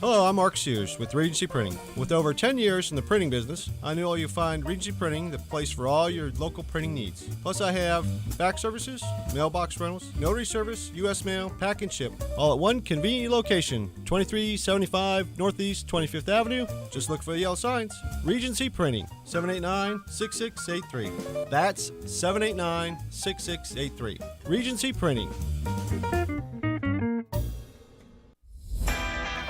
Hello, I'm Mark Sears with Regency Printing. With over 10 years in the printing business, I know you'll find Regency Printing the place for all your local printing needs. Plus, I have fax services, mailbox rentals, notary service, U.S. mail, pack and ship, all at one convenient location, 2375 Northeast 25th Avenue. Just look for the yellow signs. Regency Printing, 789-6683. That's 789-6683. Regency Printing.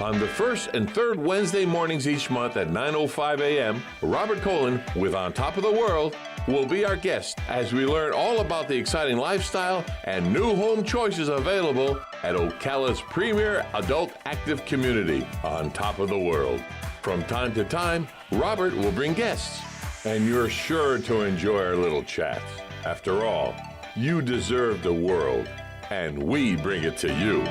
On the first and third Wednesday mornings each month at 9:05 a.m., Robert Colin with On Top of the World will be our guest as we learn all about the exciting lifestyle and new home choices available at Ocala's premier adult active community, On Top of the World. From time to time, Robert will bring guests, and you're sure to enjoy our little chats. After all, you deserve the world, and we bring it to you.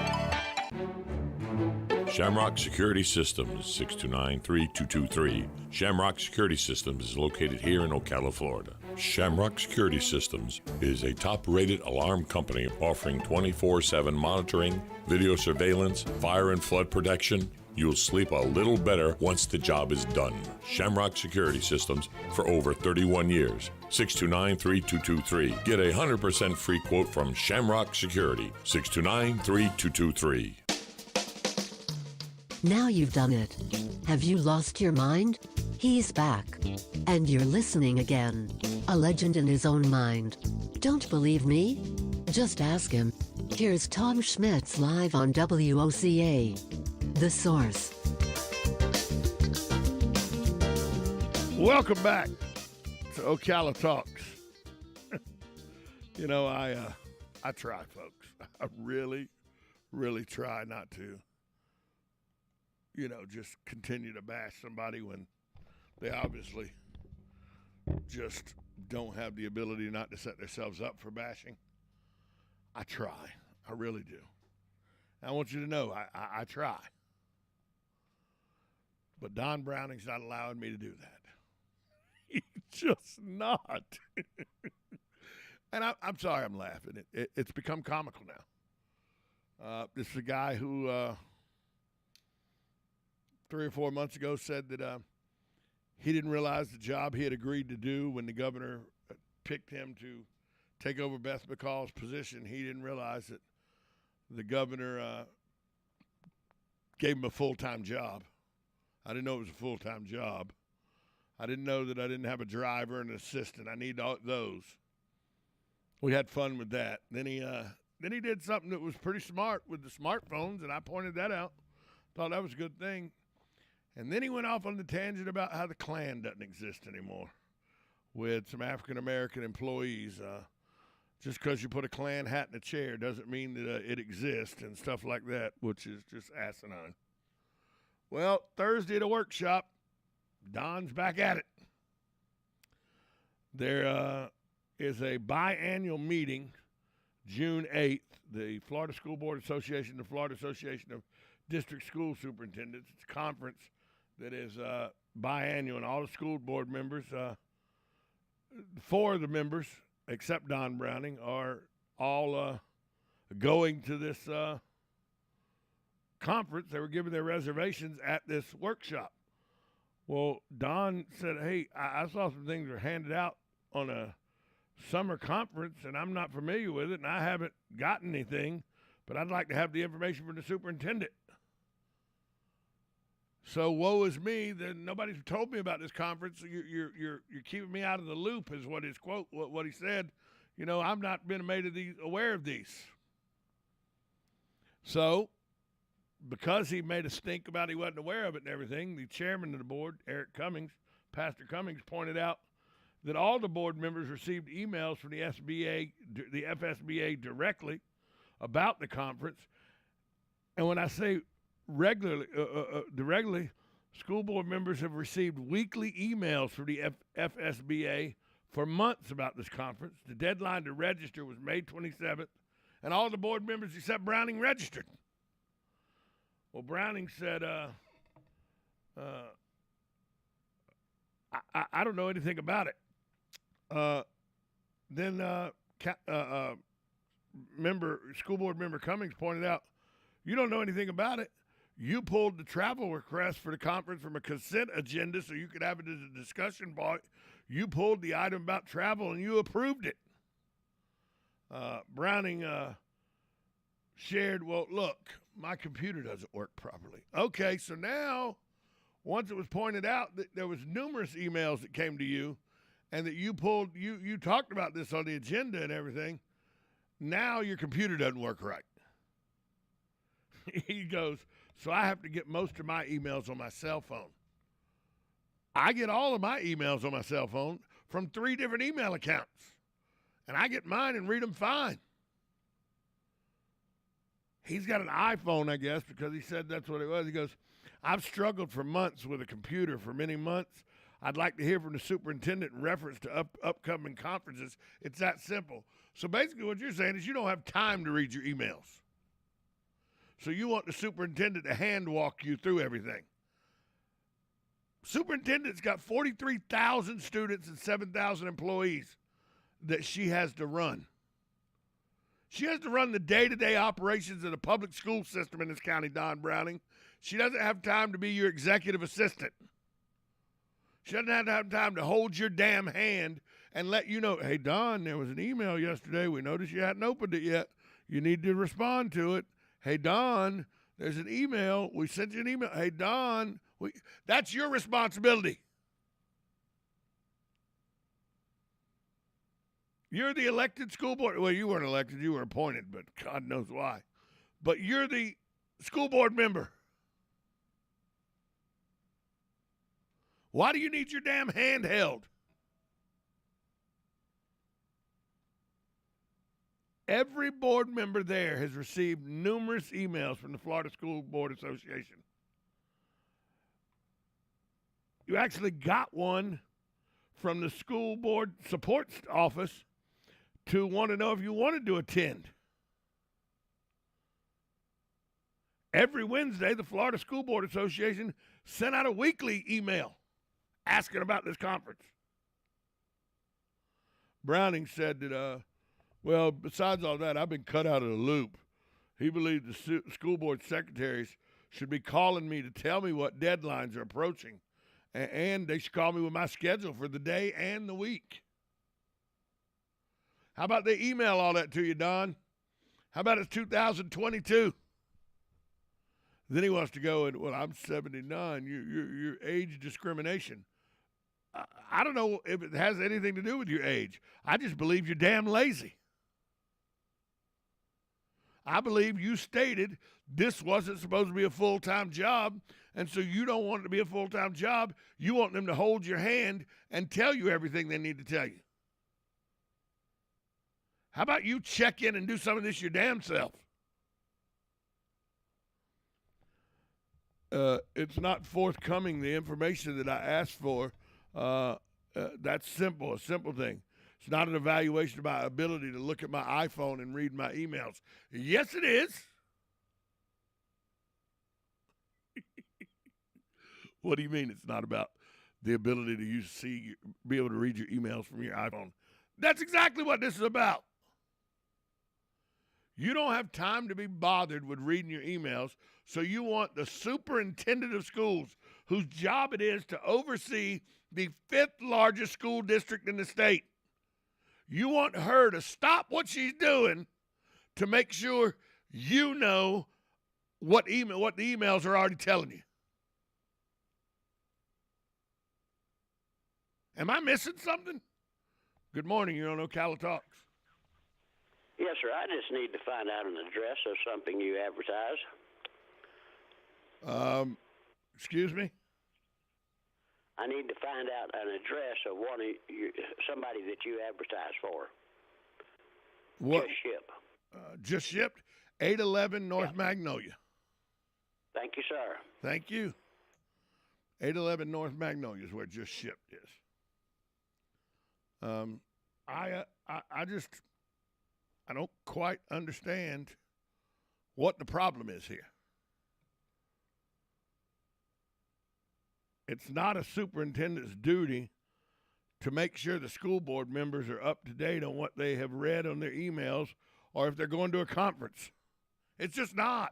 Shamrock Security Systems, 629-3223. Shamrock Security Systems is located here in Ocala, Florida. Shamrock Security Systems is a top-rated alarm company offering 24/7 monitoring, video surveillance, fire and flood protection. You'll sleep a little better once the job is done. Shamrock Security Systems for over 31 years. 629-3223. Get a 100% free quote from Shamrock Security. 629-3223. Now you've done it. Have you lost your mind? He's back. And you're listening again. A legend in his own mind. Don't believe me? Just ask him. Here's Tom Schmitz live on WOCA. The Source. Welcome back to Ocala Talks. You know, I try, folks. I really, really try not to, just continue to bash somebody when they obviously just don't have the ability not to set themselves up for bashing. I try. I really do. I want you to know I try. But Don Browning's not allowing me to do that. He's just not. And I'm sorry I'm laughing. It's become comical now. This is a guy who 3 or 4 months ago said that he didn't realize the job he had agreed to do when the governor picked him to take over Beth McCall's position. He didn't realize that the governor gave him a full-time job. I didn't know it was a full-time job. I didn't know that I didn't have a driver and an assistant. I need those. We had fun with that. Then he did something that was pretty smart with the smartphones, and I pointed that out. Thought that was a good thing. And then he went off on the tangent about how the Klan doesn't exist anymore with some African-American employees. Just because you put a Klan hat in a chair doesn't mean that it exists and stuff like that, which is just asinine. Well, Thursday at a workshop, Don's back at it. There is a biannual meeting, June 8th, the Florida School Board Association, the Florida Association of District School Superintendents. It's a conference that is biannual, and all the school board members, 4 of the members, except Don Browning, are all going to this conference. They were given their reservations at this workshop. Well, Don said, hey, I saw some things were handed out on a summer conference, and I'm not familiar with it, and I haven't gotten anything, but I'd like to have the information from the superintendent. So woe is me that nobody's told me about this conference. You're keeping me out of the loop, is what his quote, what he said. I've not been aware of these. So, because he made a stink about he wasn't aware of it and everything, the chairman of the board, Pastor Cummings, pointed out that all the board members received emails from the FSBA directly about the conference. And when I say regularly, school board members have received weekly emails from the FSBA for months about this conference. The deadline to register was May 27th, and all the board members except Browning registered. Well, Browning said, I don't know anything about it. Then school board member Cummings pointed out, you don't know anything about it. You pulled the travel request for the conference from a consent agenda so you could have it as a discussion point. You pulled the item about travel and you approved it. Browning shared, well, look, my computer doesn't work properly. Okay, so now, once it was pointed out that there was numerous emails that came to you and that you talked about this on the agenda and everything, now your computer doesn't work right. He goes, so I have to get most of my emails on my cell phone. I get all of my emails on my cell phone from 3 different email accounts. And I get mine and read them fine. He's got an iPhone, I guess, because he said that's what it was. He goes, I've struggled for months with a computer for many months. I'd like to hear from the superintendent in reference to upcoming conferences. It's that simple. So basically what you're saying is you don't have time to read your emails. So you want the superintendent to hand walk you through everything. Superintendent's got 43,000 students and 7,000 employees that she has to run. She has to run the day-to-day operations of the public school system in this county, Don Browning. She doesn't have time to be your executive assistant. She doesn't have time to hold your damn hand and let you know, hey, Don, there was an email yesterday. We noticed you hadn't opened it yet. You need to respond to it. Hey, Don, there's an email. We sent you an email. Hey, Don, that's your responsibility. You're the elected school board. Well, you weren't elected. You were appointed, but God knows why. But you're the school board member. Why do you need your damn hand held? Every board member there has received numerous emails from the Florida School Board Association. You actually got one from the school board support office to want to know if you wanted to attend. Every Wednesday, the Florida School Board Association sent out a weekly email asking about this conference. Browning said that, well, besides all that, I've been cut out of the loop. He believed the school board secretaries should be calling me to tell me what deadlines are approaching, and they should call me with my schedule for the day and the week. How about they email all that to you, Don? How about it's 2022? Then he wants to go and, well, I'm 79. You're age discrimination. I don't know if it has anything to do with your age. I just believe you're damn lazy. I believe you stated this wasn't supposed to be a full-time job, and so you don't want it to be a full-time job. You want them to hold your hand and tell you everything they need to tell you. How about you check in and do some of this your damn self? It's not forthcoming, the information that I asked for. That's simple, a simple thing. It's not an evaluation of my ability to look at my iPhone and read my emails. Yes, it is. What do you mean it's not about the ability to be able to read your emails from your iPhone? That's exactly what this is about. You don't have time to be bothered with reading your emails, so you want the superintendent of schools, whose job it is to oversee the 5th largest school district in the state. You want her to stop what she's doing to make sure you know what the emails are already telling you. Am I missing something? Good morning. You're on Ocala Talks. Yes, sir. I just need to find out an address of something you advertise. Excuse me? I need to find out an address of somebody that you advertise for. What? Just ship. Just shipped? 811 North Magnolia. Thank you, sir. Thank you. 811 North Magnolia is where just shipped is. I don't quite understand what the problem is here. It's not a superintendent's duty to make sure the school board members are up to date on what they have read on their emails or if they're going to a conference. It's just not.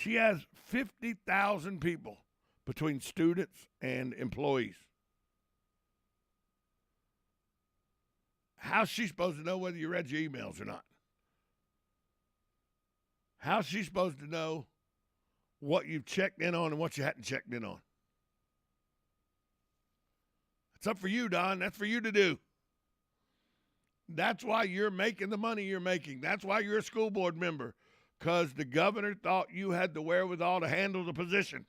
She has 50,000 people between students and employees. How's she supposed to know whether you read your emails or not? How's she supposed to know what you've checked in on and what you hadn't checked in on? It's up for you, Don. That's for you to do. That's why you're making the money you're making. That's why you're a school board member, because the governor thought you had the wherewithal to handle the position.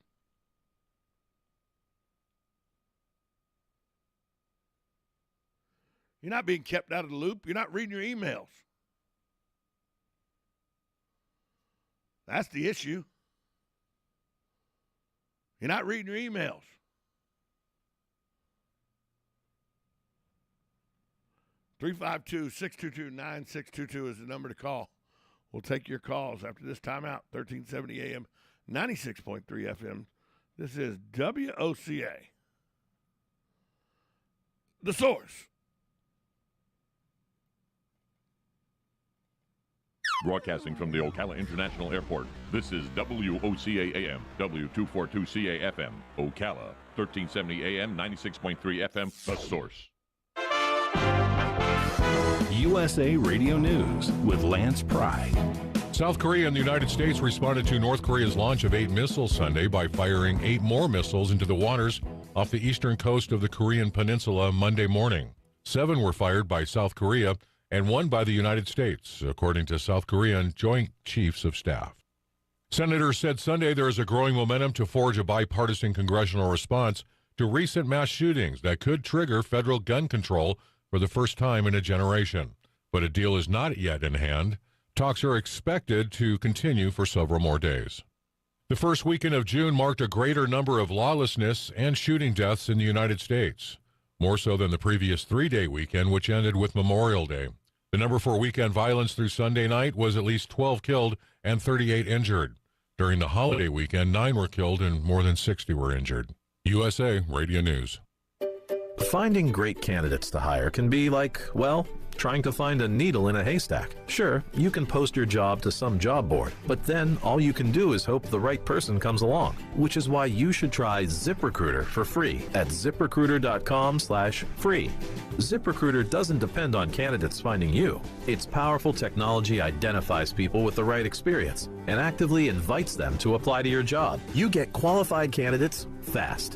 You're not being kept out of the loop. You're not reading your emails. That's the issue. You're not reading your emails. (352-622-9622) is the number to call. We'll take your calls after this timeout. 1370 AM, 96.3 FM. This is WOCA. The Source. Broadcasting from the Ocala International Airport, this is WOCA AM, W242CA FM, Ocala, 1370 AM, 96.3 FM, The Source. USA Radio News with Lance Pry. South Korea and the United States responded to North Korea's launch of 8 missiles Sunday by firing 8 more missiles into the waters off the eastern coast of the Korean peninsula Monday morning. 7 were fired by South Korea and 1 by the United States, according to South Korean Joint Chiefs of Staff. Senators said Sunday there is a growing momentum to forge a bipartisan congressional response to recent mass shootings that could trigger federal gun control for the first time in a generation. But a deal is not yet in hand. Talks are expected to continue for several more days. The first weekend of June marked a greater number of lawlessness and shooting deaths in the United States, more so than the previous 3-day weekend, which ended with Memorial Day. The number for weekend violence through Sunday night was at least 12 killed and 38 injured. During the holiday weekend, 9 were killed and more than 60 were injured. USA Radio News. Finding great candidates to hire can be like, well, trying to find a needle in a haystack. Sure, you can post your job to some job board, but then all you can do is hope the right person comes along, which is why you should try ZipRecruiter for free at ZipRecruiter.com/free. ZipRecruiter doesn't depend on candidates finding you. Its powerful technology identifies people with the right experience and actively invites them to apply to your job. You get qualified candidates fast.